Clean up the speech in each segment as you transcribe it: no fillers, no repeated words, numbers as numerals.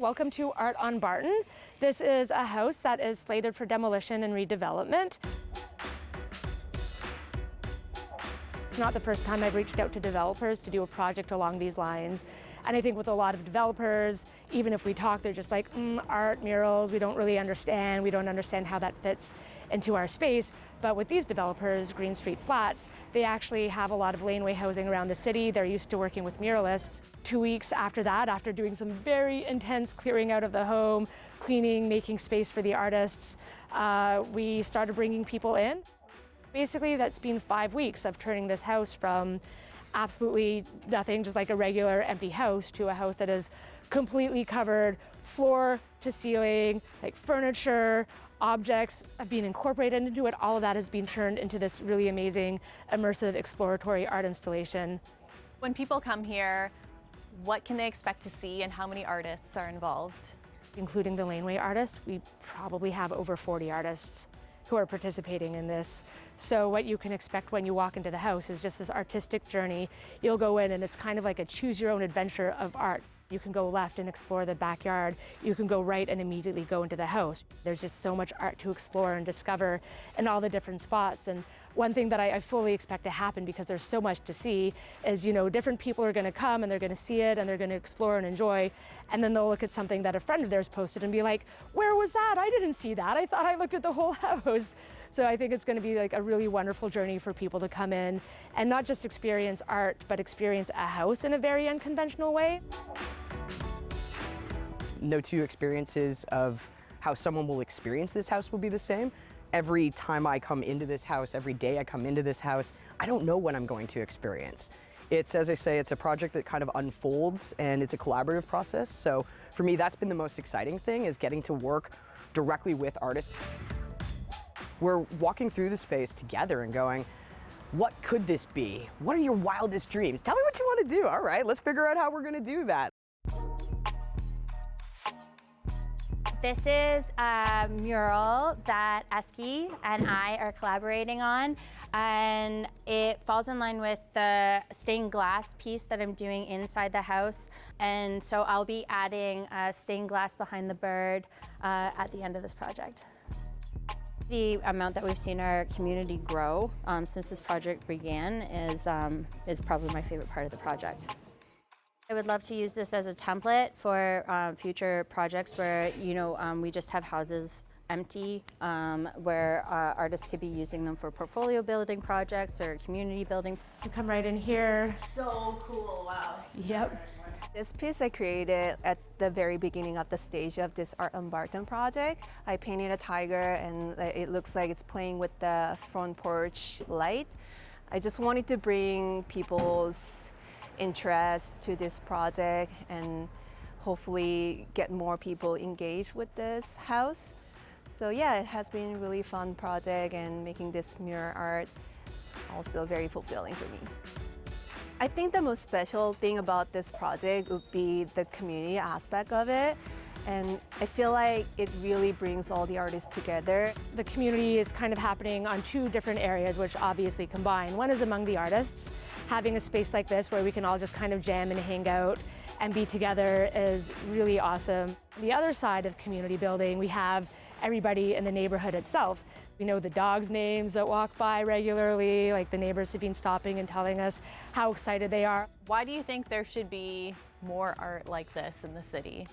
Welcome to Art on Barton. This is a house that is slated for demolition and redevelopment. It's not the first time I've reached out to developers to do a project along these lines. And I think with a lot of developers, even if we talk, they're just like, art, murals, we don't really understand. We don't understand how that fits into our space. But with these developers, Green Street Flats, they actually have a lot of laneway housing around the city. They're used to working with muralists. 2 weeks after that, after doing some very intense clearing out of the home, cleaning, making space for the artists, we started bringing people in. Basically, that's been 5 weeks of turning this house from absolutely nothing, just like a regular empty house, to a house that is completely covered, floor to ceiling, like furniture, objects have been incorporated into it. All of that has been turned into this really amazing, immersive, exploratory art installation. When people come here, what can they expect to see and how many artists are involved? Including the laneway artists, we probably have over 40 artists who are participating in this. So what you can expect when you walk into the house is just this artistic journey. You'll go in and it's kind of like a choose your own adventure of art. You can go left and explore the backyard. You can go right and immediately go into the house. There's just so much art to explore and discover in all the different spots. And one thing that I fully expect to happen, because there's so much to see, is, different people are going to come and they're going to see it and they're going to explore and enjoy. And then they'll look at something that a friend of theirs posted and be like, where was that? I didn't see that. I thought I looked at the whole house. So I think it's going to be like a really wonderful journey for people to come in and not just experience art, but experience a house in a very unconventional way. No two experiences of how someone will experience this house will be the same. Every time I come into this house, every day I come into this house, I don't know what I'm going to experience. It's, as I say, it's a project that kind of unfolds and it's a collaborative process. So for me, that's been the most exciting thing, is getting to work directly with artists. We're walking through the space together and going, what could this be? What are your wildest dreams? Tell me what you want to do. All right, let's figure out how we're going to do that. This is a mural that Eski and I are collaborating on, and it falls in line with the stained glass piece that I'm doing inside the house. And so I'll be adding stained glass behind the bird at the end of this project. The amount that we've seen our community grow since this project began is probably my favorite part of the project. I would love to use this as a template for future projects where, we just have houses empty, where artists could be using them for portfolio building projects or community building. You come right in here. So cool, wow. Yep. This piece I created at the very beginning of the stage of this Art on Barton project. I painted a tiger and it looks like it's playing with the front porch light. I just wanted to bring people's interest to this project and hopefully get more people engaged with this house. So yeah, it has been a really fun project, and making this mural art also very fulfilling for me. I think the most special thing about this project would be the community aspect of it. And I feel like it really brings all the artists together. The community is kind of happening on two different areas, which obviously combine. One is among the artists. Having a space like this where we can all just kind of jam and hang out and be together is really awesome. The other side of community building, we have everybody in the neighborhood itself. We know the dogs' names that walk by regularly, like the neighbors have been stopping and telling us how excited they are. Why do you think there should be more art like this in the city?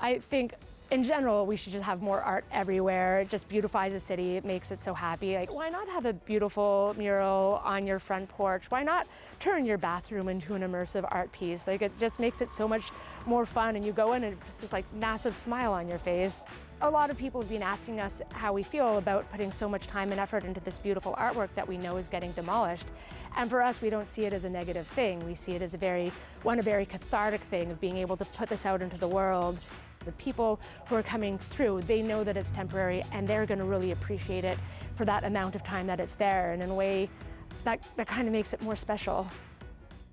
I think in general, we should just have more art everywhere. It just beautifies the city. It makes it so happy. Like, why not have a beautiful mural on your front porch? Why not turn your bathroom into an immersive art piece? Like, it just makes it so much more fun, and you go in and it's just this like massive smile on your face. A lot of people have been asking us how we feel about putting so much time and effort into this beautiful artwork that we know is getting demolished. And for us, we don't see it as a negative thing. We see it as a very cathartic thing of being able to put this out into the world. The people who are coming through, they know that it's temporary, and they're going to really appreciate it for that amount of time that it's there. And in a way, that kind of makes it more special.